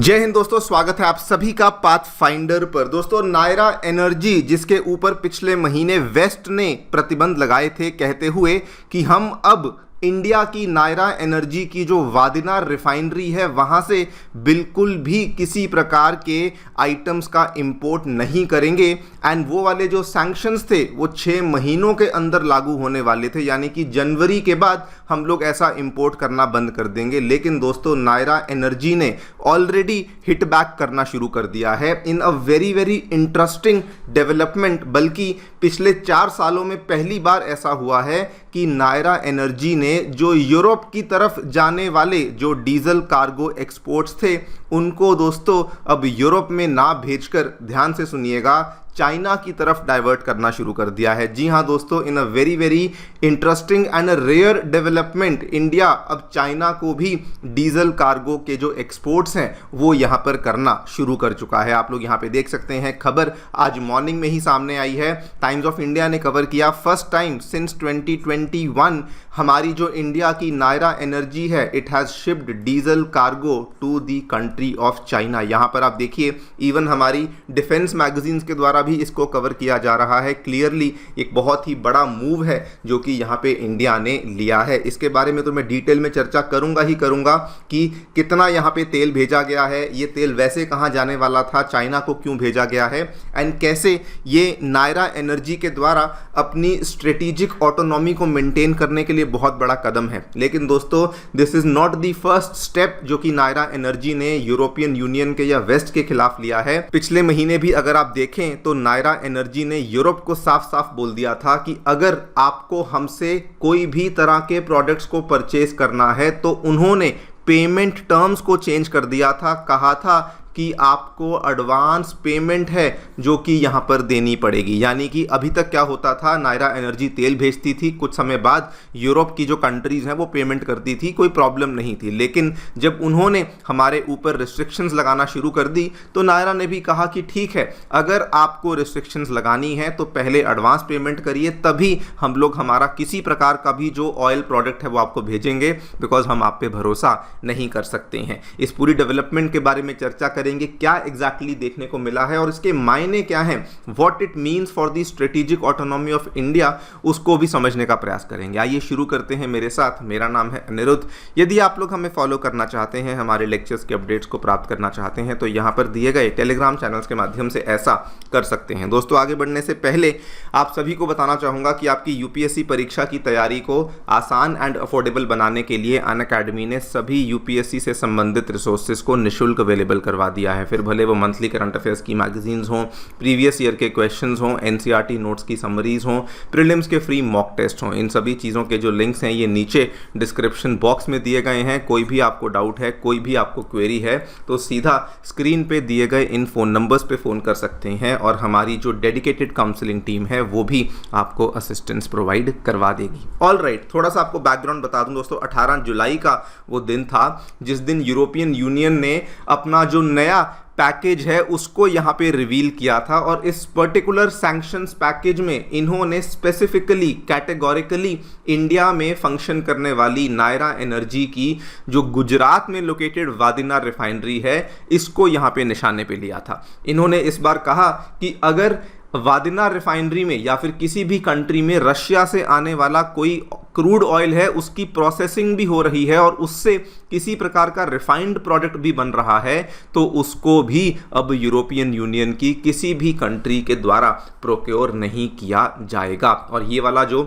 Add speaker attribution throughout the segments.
Speaker 1: जय हिंद दोस्तों, स्वागत है आप सभी का पाथफाइंडर पर। दोस्तों, नायरा एनर्जी जिसके ऊपर पिछले महीने वेस्ट ने प्रतिबंध लगाए थे कहते हुए कि हम अब इंडिया की नायरा एनर्जी की जो वादिनार रिफाइनरी है वहाँ से बिल्कुल भी किसी प्रकार के आइटम्स का इंपोर्ट नहीं करेंगे। एंड वो वाले जो सैंक्शंस थे वो 6 महीनों के अंदर लागू होने वाले थे, यानी कि जनवरी के बाद हम लोग ऐसा इंपोर्ट करना बंद कर देंगे। लेकिन दोस्तों, नायरा एनर्जी ने ऑलरेडी हिट बैक करना शुरू कर दिया है in a very very interesting development. बल्कि पिछले 4 सालों में पहली बार ऐसा हुआ है कि नायरा एनर्जी ने जो यूरोप की तरफ जाने वाले जो डीजल कार्गो एक्सपोर्ट्स थे उनको दोस्तों अब यूरोप में ना भेजकर, ध्यान से सुनिएगा, चाइना की तरफ डाइवर्ट करना शुरू कर दिया है। जी हाँ दोस्तों, in a very very interesting and rare development, India अब चाइना को भी डीजल कार्गो के जो एक्सपोर्ट्स हैं वो यहाँ पर करना शुरू कर चुका है। आप लोग यहाँ पे देख सकते हैं, खबर आज मॉर्निंग में ही सामने आई है। टाइम्स ऑफ इंडिया ने कवर किया, फर्स्ट टाइम सिंस 2021 हमारी जो इंडिया की नायरा एनर्जी है, it has shipped diesel cargo to the country of China. यहाँ पर आप देखिए, इवन हमारी डिफेंस मैगजीन्स के द्वारा भी इसको कवर किया जा रहा है। क्लियरली एक बहुत ही बड़ा मूव है जो कि यहाँ पे इंडिया ने लिया है। इसके बारे में तो मैं डिटेल में चर्चा करूंगा ही करूंगा कि कितना यहाँ पे तेल भेजा गया है, ये तेल वैसे कहाँ जाने वाला था, चाइना को क्यों भेजा गया है, एंड कैसे ये नायरा एनर्जी के द्वारा अपनी स्ट्रेटेजिक ऑटोनॉमी को मेंटेन करने के लिए बहुत बड़ा कदम है। लेकिन दोस्तों, this is not the first step जो कि नायरा एनर्जी ने यूरोपियन यूनियन के या वेस्ट के खिलाफ लिया है। पिछले महीने भी अगर आप देखें तो नायरा एनर्जी ने यूरोप को साफ साफ बोल दिया था कि अगर आपको हमसे कोई भी तरह के प्रोडक्ट्स को परचेज करना है तो उन्होंने पेमेंट टर्म्स को चेंज कर दिया था। कहा था कि आपको एडवांस पेमेंट है जो कि यहाँ पर देनी पड़ेगी। यानी कि अभी तक क्या होता था, नायरा एनर्जी तेल भेजती थी, कुछ समय बाद यूरोप की जो कंट्रीज हैं वो पेमेंट करती थी, कोई प्रॉब्लम नहीं थी। लेकिन जब उन्होंने हमारे ऊपर रिस्ट्रिक्शंस लगाना शुरू कर दी तो नायरा ने भी कहा कि ठीक है, अगर आपको रिस्ट्रिक्शंस लगानी है तो पहले एडवांस पेमेंट करिए, तभी हम लोग हमारा किसी प्रकार का भी जो ऑयल प्रोडक्ट है वो आपको भेजेंगे, बिकॉज हम आप पे भरोसा नहीं कर सकते हैं। इस पूरी डेवलपमेंट के बारे में चर्चा करेंगे, क्या एग्जैक्टली देखने को मिला है और इसके मायने क्या हैं, what it means for the strategic autonomy of India, उसको भी समझने का प्रयास करेंगे। आइए शुरू करते हैं मेरे साथ। मेरा नाम है अनिरुद्ध। यदि आप लोग हमें फॉलो करना चाहते हैं, हमारे लेक्चर्स के अपडेट्स को प्राप्त करना चाहते हैं, तो यहाँ पर दिए गए टेलीग्राम चैनल्स के माध्यम से ऐसा कर सकते हैं। दोस्तों, आगे बढ़ने से पहले आप सभी को बताना चाहूँगा कि आपकी यूपीएससी परीक्षा की तैयारी को आसान एंड अफोर्डेबल बनाने के लिए अनअकैडमी ने सभी यूपीएससी से संबंधित रिसोर्सेज को निःशुल्क अवेलेबल करवा दिया है। फिर भले वो मंथली करंट अफेयर्स की मैगजीन्स हों, प्रीवियस ईयर के क्वेश्चंस हों, एनसीईआरटी नोट्स की समरीज हों, प्रीलिम्स के फ्री मॉक टेस्ट हों, इन सभी चीज़ों के जो लिंक्स हैं ये नीचे डिस्क्रिप्शन बॉक्स में दिए गए हैं। कोई भी आपको डाउट है, कोई भी आपको क्वेरी है तो सीधा स्क्रीन पे दिए गए इन फ़ोन नंबर्स पे फ़ोन कर सकते हैं और हमारी जो डेडिकेटेड काउंसलिंग टीम है वो भी आपको असिस्टेंस प्रोवाइड करवा देगी। ऑल राइट, थोड़ा सा आपको बैकग्राउंड बता दूं दोस्तों। 18 जुलाई का वो दिन था जिस दिन यूरोपियन यूनियन ने अपना जो नया पैकेज है उसको यहाँ पे रिवील किया था और इस पर्टिकुलर सैंक्शंस पैकेज में इन्होंने स्पेसिफिकली कैटेगोरिकली इंडिया में फंक्शन करने वाली नायरा एनर्जी की जो गुजरात में लोकेटेड वादिनार रिफाइनरी है इसको यहाँ पे निशाने पे लिया था। इन्होंने इस बार कहा कि अगर वादिनार रिफाइनरी में या फिर किसी भी कंट्री में रशिया से आने वाला कोई क्रूड ऑयल है, उसकी प्रोसेसिंग भी हो रही है और उससे किसी प्रकार का रिफाइंड प्रोडक्ट भी बन रहा है, तो उसको भी अब यूरोपियन यूनियन की किसी भी कंट्री के द्वारा प्रोक्योर नहीं किया जाएगा। और ये वाला जो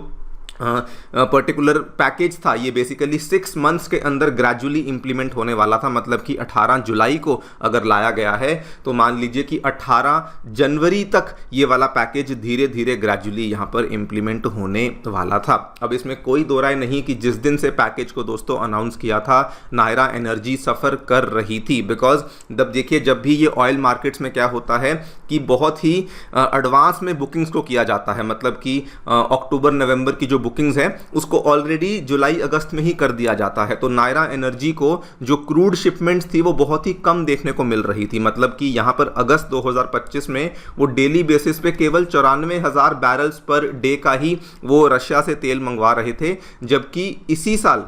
Speaker 1: पर्टिकुलर पैकेज था ये बेसिकली 6 मंथ्स के अंदर ग्रेजुअली इंप्लीमेंट होने वाला था। मतलब कि 18 जुलाई को अगर लाया गया है तो मान लीजिए कि 18 जनवरी तक ये वाला पैकेज धीरे धीरे ग्रेजुअली यहाँ पर इंप्लीमेंट होने वाला था। अब इसमें कोई दो राय नहीं कि जिस दिन से पैकेज को दोस्तों अनाउंस किया था नायरा एनर्जी सफ़र कर रही थी, बिकॉज जब देखिए, जब भी ये ऑयल मार्केट्स में क्या होता है कि बहुत ही एडवांस में बुकिंग्स को किया जाता है, मतलब कि अक्टूबर नवंबर की जो बुकिंग्स हैं उसको ऑलरेडी जुलाई अगस्त में ही कर दिया जाता है। तो नायरा एनर्जी को जो क्रूड शिपमेंट्स थी वो बहुत ही कम देखने को मिल रही थी, मतलब कि यहाँ पर अगस्त 2025 में वो डेली बेसिस पे केवल 94,000 बैरल्स पर डे का ही वो रशिया से तेल मंगवा रहे थे, जबकि इसी साल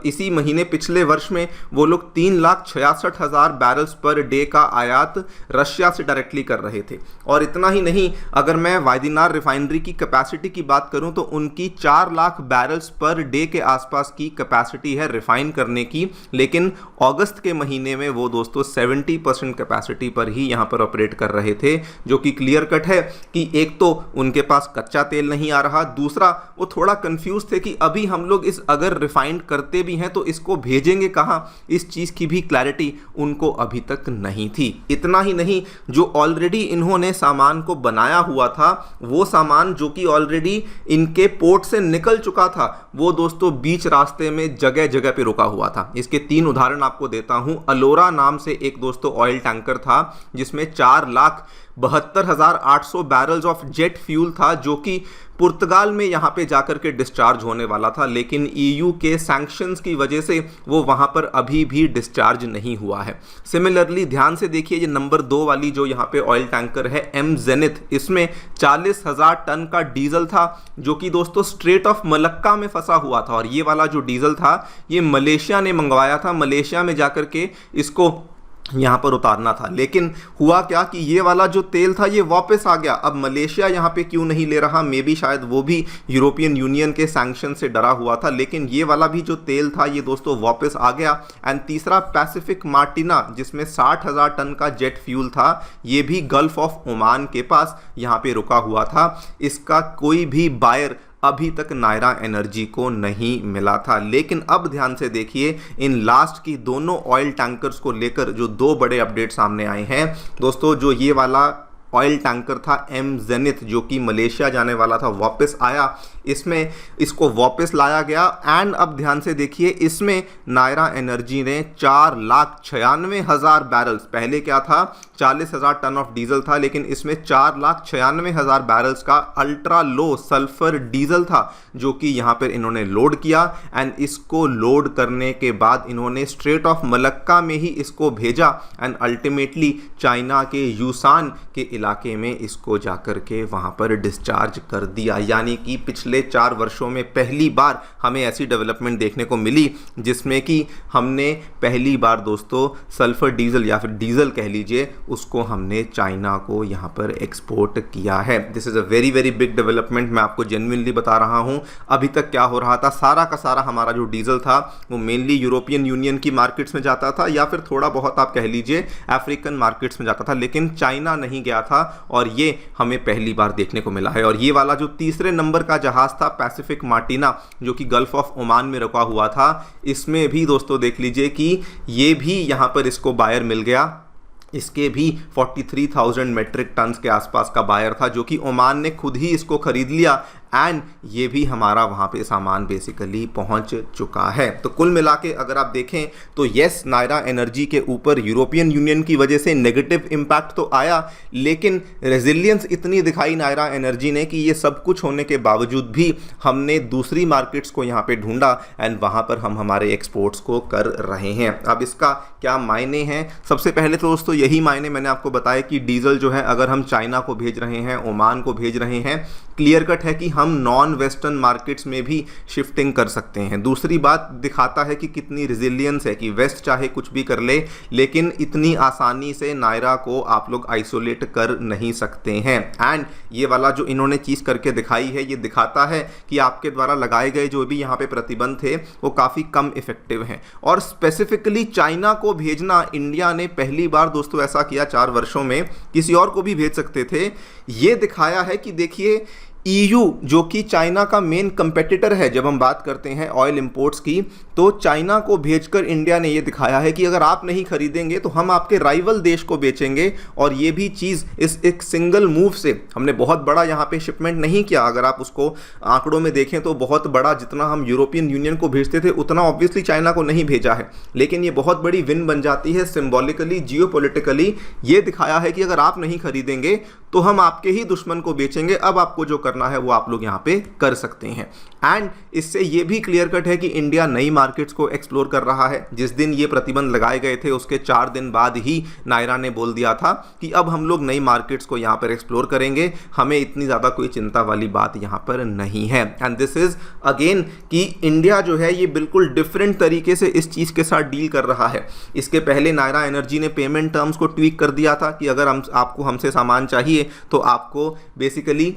Speaker 1: इसी महीने पिछले वर्ष में वो लोग 3,66,000 बैरल्स पर डे का आयात रशिया से डायरेक्टली कर रहे थे। और इतना ही नहीं, अगर मैं वायदिनार रिफाइनरी की कैपेसिटी की बात करूं तो उनकी 4 लाख बैरल्स पर डे के आसपास की कैपेसिटी है रिफाइन करने की, लेकिन अगस्त के महीने में वो दोस्तों 70% कैपेसिटी पर ही यहां पर ऑपरेट कर रहे थे, जो कि क्लियर कट है कि एक तो उनके पास कच्चा तेल नहीं आ रहा, दूसरा वो थोड़ा कंफ्यूज थे कि अभी हम लोग इस अगर रिफाइंड करते भी हैं तो इसको भेजेंगे कहां, इस चीज की भी क्लैरिटी उनको अभी तक नहीं थी। इतना ही नहीं, जो ऑलरेडी इन्होंने सामान को बनाया हुआ था वो सामान जो कि ऑलरेडी इनके पोर्ट से निकल चुका था वो दोस्तों बीच रास्ते में जगह जगह पे रुका हुआ था। इसके 3 उदाहरण आपको देता हूं। अलोरा नाम से एक दोस्तों ऑयल टैंकर था जिसमें 4,72,800 बैरल्स ऑफ जेट फ्यूल था, जो कि पुर्तगाल में यहां पे जाकर के डिस्चार्ज होने वाला था, लेकिन ईयू के सैंक्शंस की वजह से वो वहां पर अभी भी डिस्चार्ज नहीं हुआ है। सिमिलरली ध्यान से देखिए, ये नंबर 2 वाली जो यहां पे ऑयल टैंकर है एम जेनिथ, इसमें 40,000 टन का डीजल था जो कि दोस्तों स्ट्रेट ऑफ मलक्का में फंसा हुआ था। और ये वाला जो डीजल था ये मलेशिया ने मंगवाया था, मलेशिया में जाकर के इसको यहाँ पर उतारना था। लेकिन हुआ क्या कि ये वाला जो तेल था ये वापस आ गया। अब मलेशिया यहाँ पे क्यों नहीं ले रहा, मे बी शायद वो भी यूरोपियन यूनियन के सैंक्शन से डरा हुआ था, लेकिन ये वाला भी जो तेल था ये दोस्तों वापस आ गया। एंड तीसरा पैसिफिक मार्टिना जिसमें 60,000 टन का जेट फ्यूल था, ये भी गल्फ ऑफ ओमान के पास यहाँ पे रुका हुआ था। इसका कोई भी बायर अभी तक नायरा एनर्जी को नहीं मिला था। लेकिन अब ध्यान से देखिए, इन लास्ट की दोनों ऑयल टैंकर्स को लेकर जो 2 बड़े अपडेट सामने आए हैं दोस्तों। जो ये वाला ऑयल टैंकर था एम जेनिथ जो कि मलेशिया जाने वाला था, वापस आया, इसमें इसको वापस लाया गया। एंड अब ध्यान से देखिए, इसमें नायरा एनर्जी ने 4,96,000 बैरल्स, पहले क्या था 40,000 टन ऑफ डीजल था, लेकिन इसमें 4,96,000 बैरल्स का अल्ट्रा लो सल्फर डीजल था जो कि यहाँ पर इन्होंने लोड किया। एंड इसको लोड करने के बाद इन्होंने स्ट्रेट ऑफ मलक्का में ही इसको भेजा एंड अल्टीमेटली चाइना के यूसान के इलाके में इसको जाकर के वहाँ पर डिस्चार्ज कर दिया। यानी कि पिछले 4 वर्षों में पहली बार हमें ऐसी डेवलपमेंट देखने को मिली जिसमें कि हमने पहली बार दोस्तों सल्फर डीजल या फिर डीजल कह लीजिए उसको हमने चाइना को यहाँ पर एक्सपोर्ट किया है। This is a very very big development. मैं आपको जेन्युइनली बता रहा हूँ, अभी तक क्या हो रहा था, सारा का सारा हमारा जो डीजल था वो मेनली यूरोपियन यूनियन की मार्केट्स में जाता था या फिर थोड़ा बहुत आप कह लीजिए अफ्रीकन मार्केट्स में जाता था, लेकिन चाइना नहीं गया था। और ये हमें पहली बार देखने को मिला है। और ये वाला जो तीसरे नंबर का जहाज था पैसिफिक मार्टिना जो कि गल्फ ऑफ ओमान में रुका हुआ था, इसमें भी दोस्तों देख लीजिए कि ये भी यहाँ पर इसको बायर मिल गया। इसके भी 43,000 मेट्रिक टन्स के आसपास का बायर था जो कि ओमान ने खुद ही इसको खरीद लिया। एंड ये भी हमारा वहाँ पे सामान बेसिकली पहुँच चुका है। तो कुल मिला के अगर आप देखें तो येस, नायरा एनर्जी के ऊपर यूरोपियन यूनियन की वजह से नेगेटिव इम्पैक्ट तो आया, लेकिन रेजिलियंस इतनी दिखाई नायरा एनर्जी ने कि ये सब कुछ होने के बावजूद भी हमने दूसरी मार्केट्स को यहाँ पे ढूंढा एंड वहाँ पर हम हमारे एक्सपोर्ट्स को कर रहे हैं। अब इसका क्या मायने हैं? सबसे पहले तो दोस्तों यही मायने मैंने आपको बताया कि डीजल जो है अगर हम चाइना को भेज रहे हैं, ओमान को भेज रहे हैं, क्लियर कट है कि हम नॉन वेस्टर्न मार्केट्स में भी शिफ्टिंग कर सकते हैं। दूसरी बात दिखाता है कि कितनी रिजिलियंस है कि वेस्ट चाहे कुछ भी कर ले, लेकिन इतनी आसानी से नायरा को आप लोग आइसोलेट कर नहीं सकते हैं। एंड ये वाला जो इन्होंने चीज़ करके दिखाई है, ये दिखाता है कि आपके द्वारा लगाए गए जो भी यहाँ पे प्रतिबंध थे वो काफ़ी कम इफेक्टिव हैं। और स्पेसिफिकली चाइना को भेजना इंडिया ने पहली बार दोस्तों ऐसा किया 4 वर्षों में, किसी और को भी भेज सकते थे। ये दिखाया है कि देखिए ईयू जो कि चाइना का मेन कंपेटिटर है, जब हम बात करते हैं ऑयल इंपोर्ट्स की, तो चाइना को भेजकर इंडिया ने ये दिखाया है कि अगर आप नहीं खरीदेंगे तो हम आपके राइवल देश को बेचेंगे। और ये भी चीज़ इस एक सिंगल मूव से, हमने बहुत बड़ा यहाँ पे शिपमेंट नहीं किया, अगर आप उसको आंकड़ों में देखें तो बहुत बड़ा जितना हम यूरोपियन यूनियन को भेजते थे उतना ऑब्वियसली चाइना को नहीं भेजा है, लेकिन ये बहुत बड़ी विन बन जाती है सिंबॉलिकली, जियोपॉलिटिकली। ये दिखाया है कि अगर आप नहीं खरीदेंगे तो हम आपके ही दुश्मन को बेचेंगे, अब आपको जो करना है वो आप लोग यहाँ पे कर सकते हैं। एंड इससे ये भी क्लियर कट है कि इंडिया नई मार्केट्स को एक्सप्लोर कर रहा है। जिस दिन ये प्रतिबंध लगाए गए थे उसके 4 दिन बाद ही नायरा ने बोल दिया था कि अब हम लोग नई मार्केट्स को यहाँ पर एक्सप्लोर करेंगे, हमें इतनी ज़्यादा कोई चिंता वाली बात यहाँ पर नहीं है। एंड दिस इज अगेन कि इंडिया जो है ये बिल्कुल डिफरेंट तरीके से इस चीज़ के साथ डील कर रहा है। इसके पहले नायरा एनर्जी ने पेमेंट टर्म्स को ट्वीक कर दिया था कि अगर आपको हमसे सामान चाहिए तो आपको बेसिकली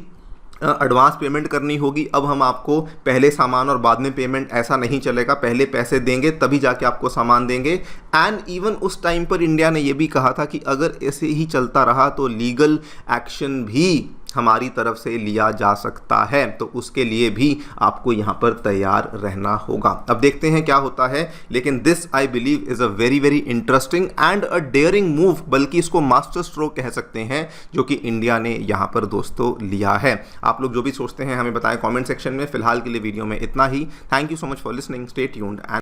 Speaker 1: एडवांस पेमेंट करनी होगी। अब हम आपको पहले सामान और बाद में पेमेंट ऐसा नहीं चलेगा, पहले पैसे देंगे तभी जाके आपको सामान देंगे। एंड इवन उस टाइम पर इंडिया ने यह भी कहा था कि अगर ऐसे ही चलता रहा तो लीगल एक्शन भी हमारी तरफ से लिया जा सकता है, तो उसके लिए भी आपको यहाँ पर तैयार रहना होगा। अब देखते हैं क्या होता है, लेकिन this I believe is a very very interesting and a dairying move, बल्कि इसको मास्टर स्ट्रोक कह सकते हैं, जो कि इंडिया ने यहाँ पर दोस्तों लिया है। आप लोग जो भी सोचते हैं हमें बताएं कमेंट सेक्शन में। फिलहाल के लिए वीडियो में इतना ही। Thank you so much for listening, stay tuned and